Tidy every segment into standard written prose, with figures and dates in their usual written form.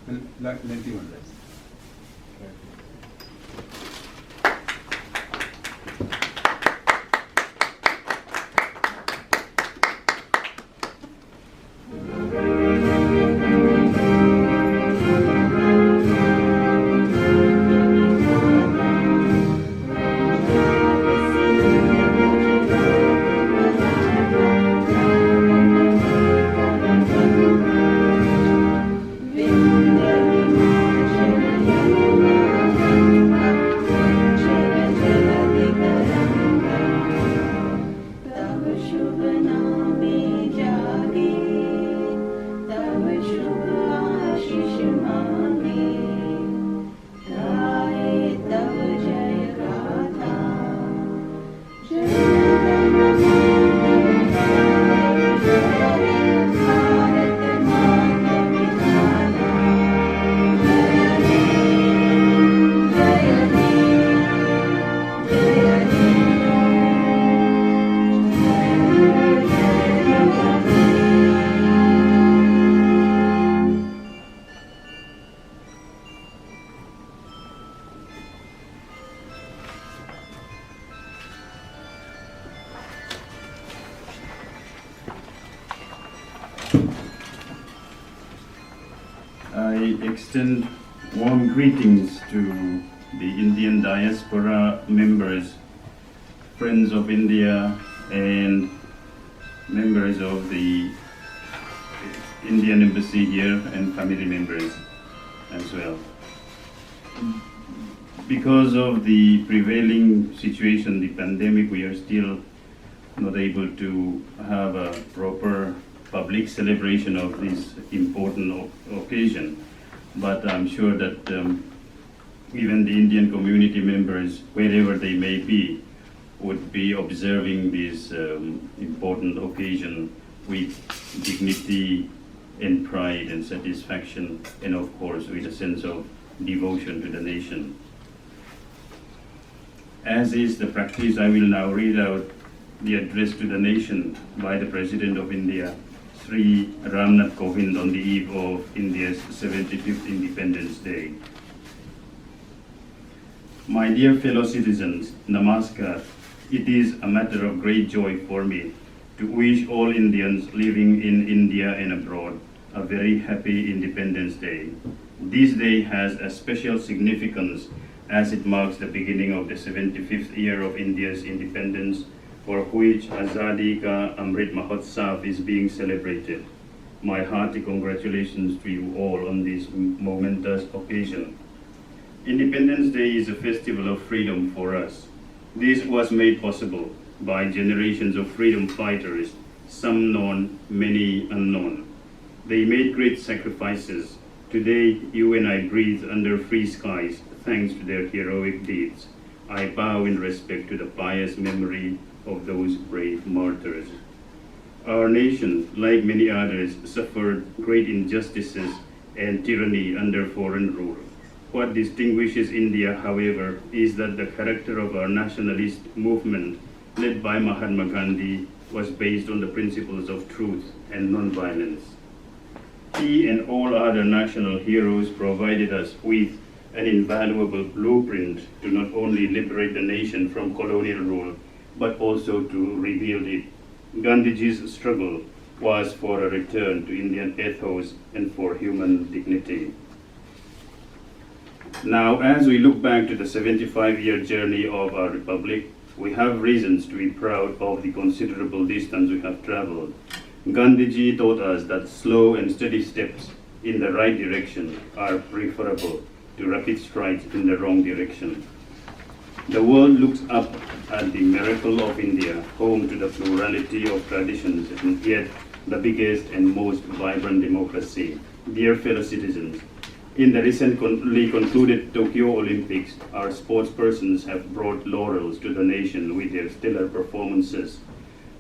Lengthy one, right? I extend warm greetings to the Indian diaspora members, friends of India, and members of the Indian embassy here and family members as well. Because of the prevailing situation, the pandemic, we are still not able to have a proper public celebration of this important occasion. But I'm sure that even the Indian community members, wherever they may be, would be observing this important occasion with dignity and pride and satisfaction, and of course with a sense of devotion to the nation. As is the practice, I will now read out the address to the nation by the President of India, Sri Ramnath Kovind, on the eve of India's 75th Independence Day. My dear fellow citizens, Namaskar. It is a matter of great joy for me to wish all Indians living in India and abroad a very happy Independence Day. This day has a special significance as it marks the beginning of the 75th year of India's independence, for which Azadi Ka Amrit Mahotsav is being celebrated. My hearty congratulations to you all on this momentous occasion. Independence Day is a festival of freedom for us. This was made possible by generations of freedom fighters, some known, many unknown. They made great sacrifices. Today, you and I breathe under free skies thanks to their heroic deeds. I bow in respect to the pious memory of those brave martyrs. Our nation, like many others, suffered great injustices and tyranny under foreign rule. What distinguishes India, however, is that the character of our nationalist movement, led by Mahatma Gandhi, was based on the principles of truth and non-violence. He and all other national heroes provided us with an invaluable blueprint to not only liberate the nation from colonial rule, but also to rebuild it. Gandhiji's struggle was for a return to Indian ethos and for human dignity. Now, as we look back to the 75-year journey of our republic, we have reasons to be proud of the considerable distance we have traveled. Gandhiji taught us that slow and steady steps in the right direction are preferable to rapid strides in the wrong direction. The world looks up at the miracle of India, home to the plurality of traditions and yet the biggest and most vibrant democracy. Dear fellow citizens, in the recently concluded Tokyo Olympics, our sportspersons have brought laurels to the nation with their stellar performances.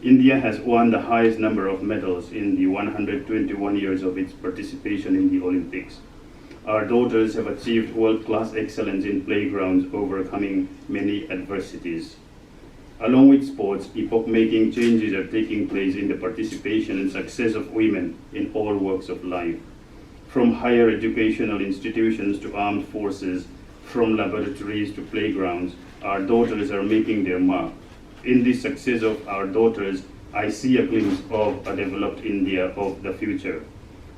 India has won the highest number of medals in the 121 years of its participation in the Olympics. Our daughters have achieved world-class excellence in playgrounds, overcoming many adversities. Along with sports, epoch-making changes are taking place in the participation and success of women in all walks of life. From higher educational institutions to armed forces, from laboratories to playgrounds, our daughters are making their mark. In the success of our daughters, I see a glimpse of a developed India of the future.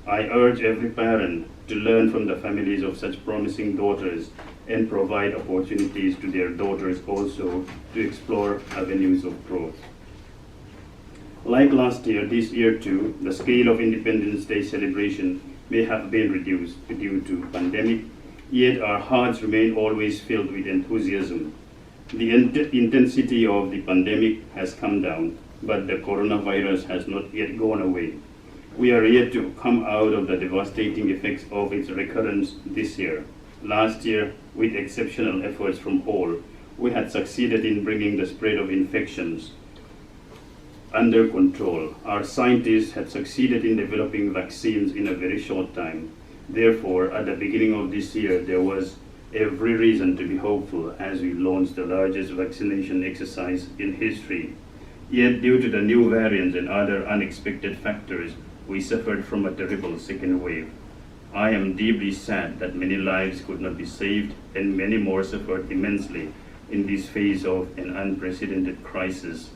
I urge every parent to learn from the families of such promising daughters and provide opportunities to their daughters also to explore avenues of growth. Like last year, this year too, the scale of Independence Day celebration may have been reduced due to pandemic, yet our hearts remain always filled with enthusiasm. The intensity of the pandemic has come down, but the coronavirus has not yet gone away. We are yet to come out of the devastating effects of its recurrence this year. Last year, with exceptional efforts from all, we had succeeded in bringing the spread of infections under control. Our scientists had succeeded in developing vaccines in a very short time. Therefore, at the beginning of this year, there was every reason to be hopeful as we launched the largest vaccination exercise in history. Yet, due to the new variants and other unexpected factors, we suffered from a terrible second wave. I am deeply sad that many lives could not be saved and many more suffered immensely in this phase of an unprecedented crisis.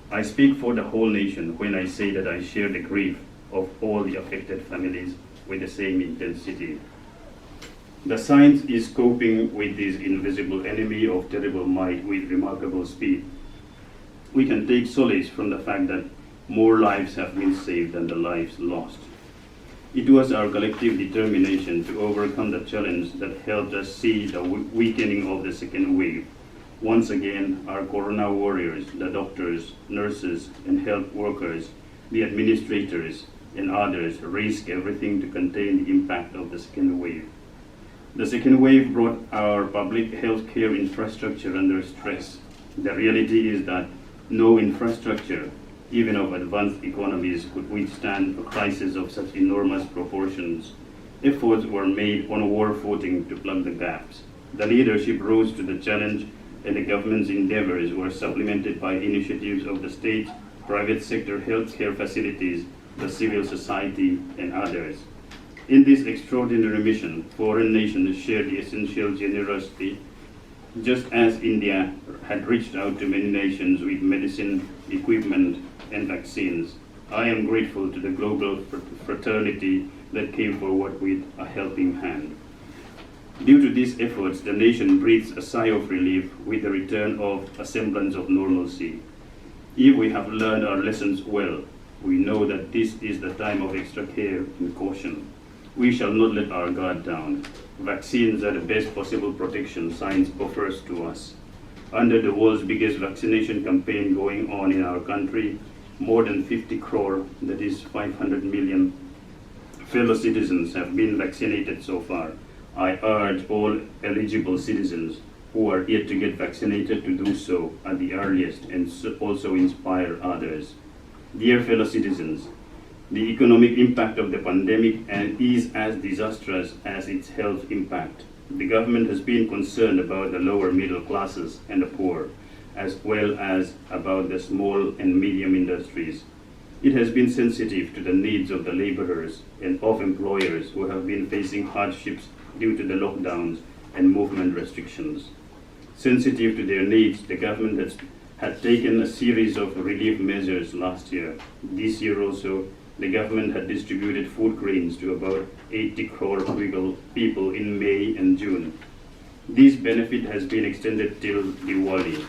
I speak for the whole nation when I say that I share the grief of all the affected families with the same intensity. The science is coping with this invisible enemy of terrible might with remarkable speed. We can take solace from the fact that more lives have been saved than the lives lost. It was our collective determination to overcome the challenge that helped us see the weakening of the second wave. Once again, our corona warriors, the doctors, nurses, and health workers, the administrators, and others risk everything to contain the impact of the second wave. The second wave brought our public health care infrastructure under stress. The reality is that no infrastructure, even of advanced economies, could withstand a crisis of such enormous proportions. Efforts were made on war footing to plug the gaps. The leadership rose to the challenge, and the government's endeavors were supplemented by initiatives of the state, private sector healthcare facilities, the civil society, and others. In this extraordinary mission, foreign nations shared the essential generosity, just as India had reached out to many nations with medicine, equipment, and vaccines. I am grateful to the global fraternity that came forward with a helping hand. Due to these efforts, the nation breathes a sigh of relief with the return of a semblance of normalcy. If we have learned our lessons well, we know that this is the time of extra care and caution. We shall not let our guard down. Vaccines are the best possible protection science offers to us. Under the world's biggest vaccination campaign going on in our country, more than 50 crore, that is 500 million, fellow citizens have been vaccinated so far. I urge all eligible citizens who are yet to get vaccinated to do so at the earliest and also inspire others. Dear fellow citizens, the economic impact of the pandemic is as disastrous as its health impact. The government has been concerned about the lower middle classes and the poor, as well as about the small and medium industries. It has been sensitive to the needs of the laborers and of employers who have been facing hardships due to the lockdowns and movement restrictions. Sensitive to their needs, the government had taken a series of relief measures last year. This year also, the government had distributed food grains to about 80 crore people in May and June. This benefit has been extended till Diwali.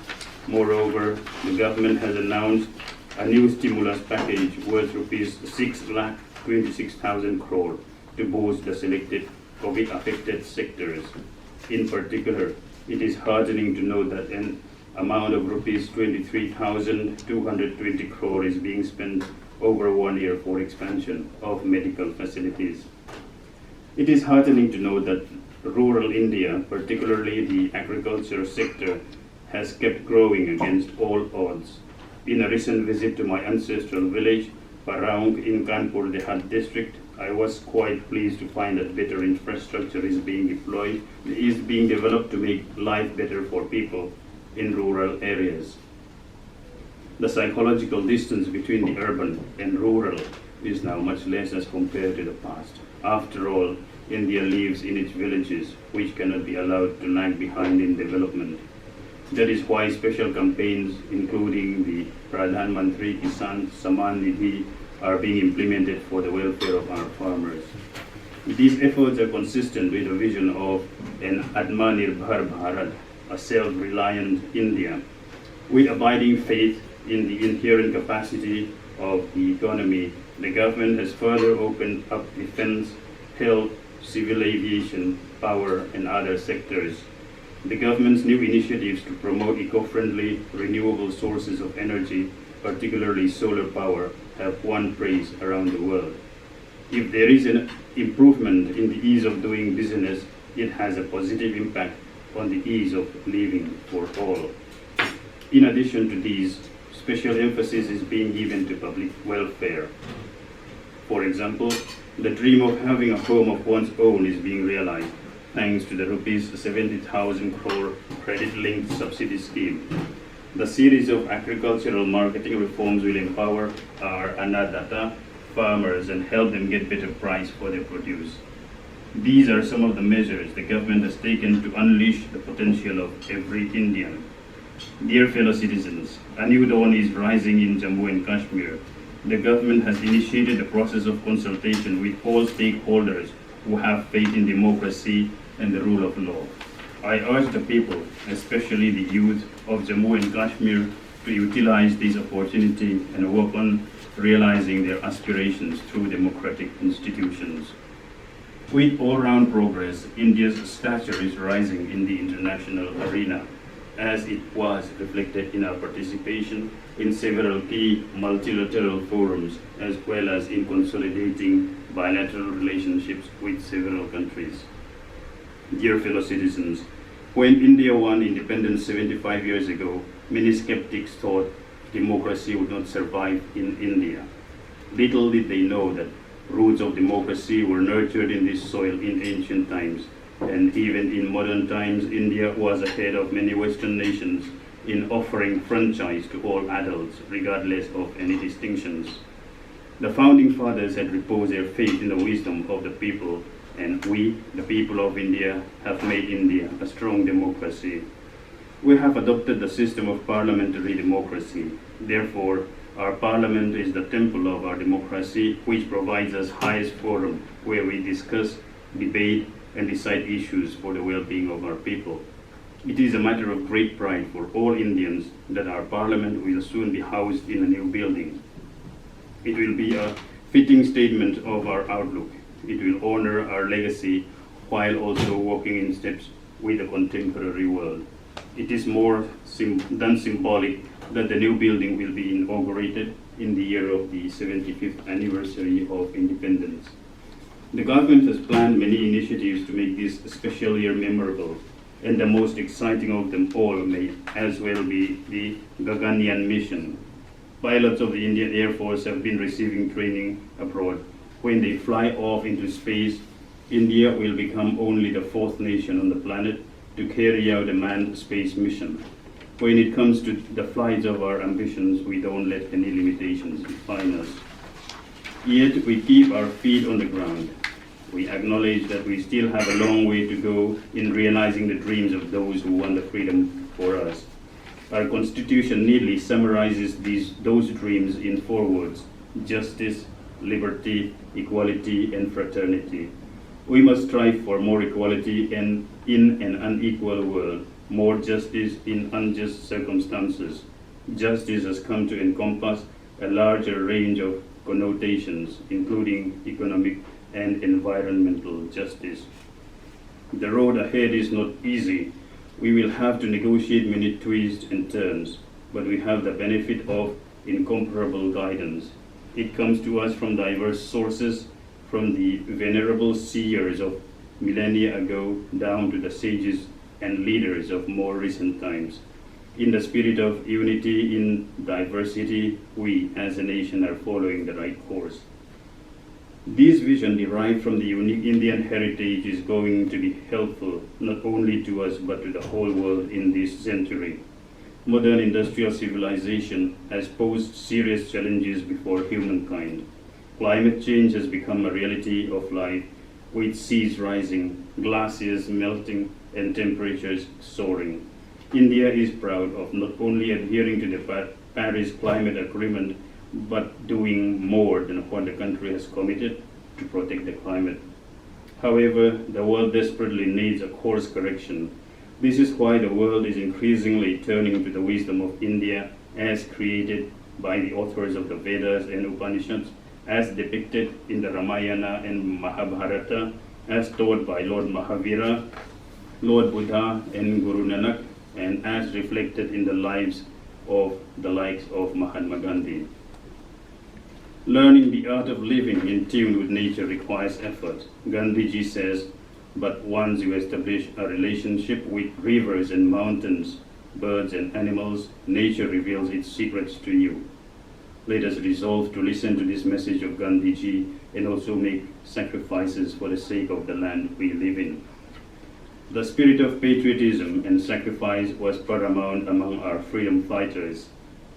Moreover, the government has announced a new stimulus package worth rupees 6,26,000 crore to boost the selected COVID-affected sectors. In particular, it is heartening to know that an amount of rupees 23,220 crore is being spent over 1 year for expansion of medical facilities. It is heartening to know that rural India, particularly the agriculture sector, has kept growing against all odds. In a recent visit to my ancestral village, Paraung in Kanpur Dehat district, I was quite pleased to find that better infrastructure is being developed to make life better for people in rural areas. The psychological distance between the urban and rural is now much less as compared to the past. After all, India lives in its villages, which cannot be allowed to lag behind in development. That is why special campaigns, including the Pradhan Mantri Kisan Samman Nidhi, are being implemented for the welfare of our farmers. These efforts are consistent with the vision of an Atmanirbhar Bharat, a self-reliant India. With abiding faith in the inherent capacity of the economy, the government has further opened up defense, health, civil aviation, power, and other sectors. The government's new initiatives to promote eco-friendly, renewable sources of energy, particularly solar power, have won praise around the world. If there is an improvement in the ease of doing business, it has a positive impact on the ease of living for all. In addition to these, special emphasis is being given to public welfare. For example, the dream of having a home of one's own is being realized thanks to the rupees 70,000 crore credit-linked subsidy scheme. The series of agricultural marketing reforms will empower our Annadata farmers and help them get better price for their produce. These are some of the measures the government has taken to unleash the potential of every Indian. Dear fellow citizens, a new dawn is rising in Jammu and Kashmir. The government has initiated a process of consultation with all stakeholders who have faith in democracy and the rule of law. I urge the people, especially the youth of Jammu and Kashmir, to utilize this opportunity and work on realizing their aspirations through democratic institutions. With all-round progress, India's stature is rising in the international arena, as it was reflected in our participation in several key multilateral forums, as well as in consolidating bilateral relationships with several countries. Dear fellow citizens, when India won independence 75 years ago, many skeptics thought democracy would not survive in India. Little did they know that roots of democracy were nurtured in this soil in ancient times, and even in modern times, India was ahead of many Western nations in offering franchise to all adults, regardless of any distinctions. The founding fathers had reposed their faith in the wisdom of the people, and we, the people of India, have made India a strong democracy. We have adopted the system of parliamentary democracy. Therefore, our parliament is the temple of our democracy, which provides us highest forum where we discuss, debate, and decide issues for the well-being of our people. It is a matter of great pride for all Indians that our parliament will soon be housed in a new building. It will be a fitting statement of our outlook. It will honor our legacy while also walking in steps with the contemporary world. It is more than symbolic that the new building will be inaugurated in the year of the 75th anniversary of independence. The government has planned many initiatives to make this special year memorable, and the most exciting of them all may as well be the Gaganyaan mission. Pilots of the Indian Air Force have been receiving training abroad. When they fly off into space, India will become only the fourth nation on the planet to carry out a manned space mission. When it comes to the flights of our ambitions, we don't let any limitations define us. Yet we keep our feet on the ground. We acknowledge that we still have a long way to go in realizing the dreams of those who won the freedom for us. Our Constitution neatly summarizes those dreams in 4 words: justice, liberty, equality, and fraternity. We must strive for more equality in an unequal world, more justice in unjust circumstances. Justice has come to encompass a larger range of connotations, including economic and environmental justice. The road ahead is not easy. We will have to negotiate many twists and turns, but we have the benefit of incomparable guidance. It comes to us from diverse sources, from the venerable seers of millennia ago down to the sages and leaders of more recent times. In the spirit of unity in diversity, we as a nation are following the right course. This vision derived from the unique Indian heritage is going to be helpful not only to us but to the whole world in this century. Modern industrial civilization has posed serious challenges before humankind. Climate change has become a reality of life, with seas rising, glaciers melting, and temperatures soaring. India is proud of not only adhering to the Paris Climate Agreement, but doing more than what the country has committed to protect the climate. However, the world desperately needs a course correction. This is why the world is increasingly turning to the wisdom of India as created by the authors of the Vedas and Upanishads, as depicted in the Ramayana and Mahabharata, as taught by Lord Mahavira, Lord Buddha, and Guru Nanak, and as reflected in the lives of the likes of Mahatma Gandhi. Learning the art of living in tune with nature requires effort. Gandhiji says, but once you establish a relationship with rivers and mountains, birds and animals, nature reveals its secrets to you. Let us resolve to listen to this message of Gandhiji and also make sacrifices for the sake of the land we live in. The spirit of patriotism and sacrifice was paramount among our freedom fighters.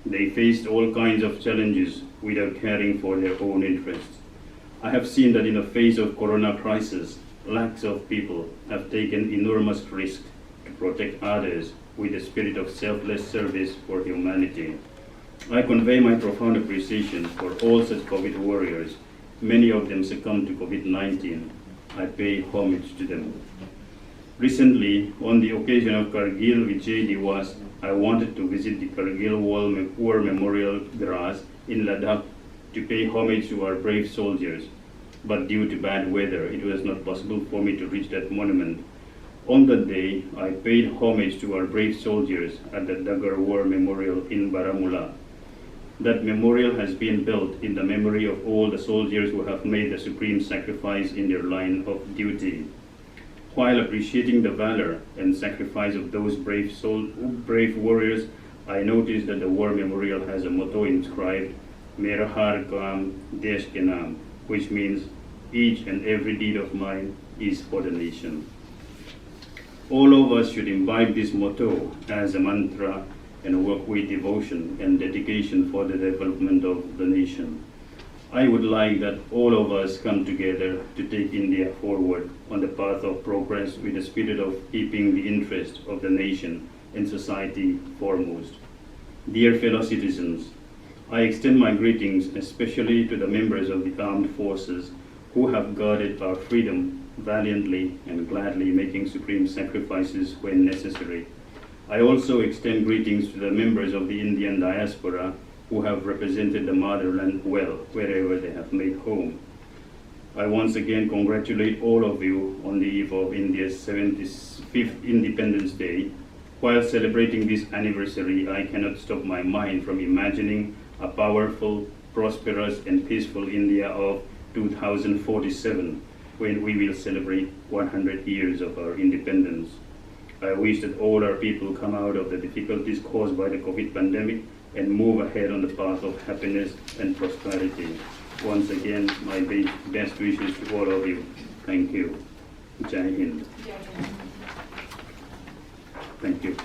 They faced all kinds of challenges without caring for their own interests. I have seen that in the face of corona crisis, lakhs of people have taken enormous risks to protect others with the spirit of selfless service for humanity. I convey my profound appreciation for all such COVID warriors. Many of them succumbed to COVID-19. I pay homage to them. Recently, on the occasion of Kargil Vijay Diwas, I wanted to visit the Kargil War Memorial Grass in Ladakh to pay homage to our brave soldiers. But due to bad weather, it was not possible for me to reach that monument. On that day, I paid homage to our brave soldiers at the Dagar War Memorial in Baramulla. That memorial has been built in the memory of all the soldiers who have made the supreme sacrifice in their line of duty. While appreciating the valor and sacrifice of those brave warriors, I noticed that the war memorial has a motto inscribed, Mera har kaam desh ke naam, which means each and every deed of mine is for the nation. All of us should imbibe this motto as a mantra and work with devotion and dedication for the development of the nation. I would like that all of us come together to take India forward on the path of progress with the spirit of keeping the interest of the nation and society foremost. Dear fellow citizens, I extend my greetings especially to the members of the armed forces who have guarded our freedom valiantly and gladly, making supreme sacrifices when necessary. I also extend greetings to the members of the Indian diaspora who have represented the motherland well wherever they have made home. I once again congratulate all of you on the eve of India's 75th Independence Day. While celebrating this anniversary, I cannot stop my mind from imagining a powerful, prosperous, and peaceful India of 2047, when we will celebrate 100 years of our independence. I wish that all our people come out of the difficulties caused by the COVID pandemic and move ahead on the path of happiness and prosperity. Once again, my best wishes to all of you. Thank you. Jai Hind. Thank you.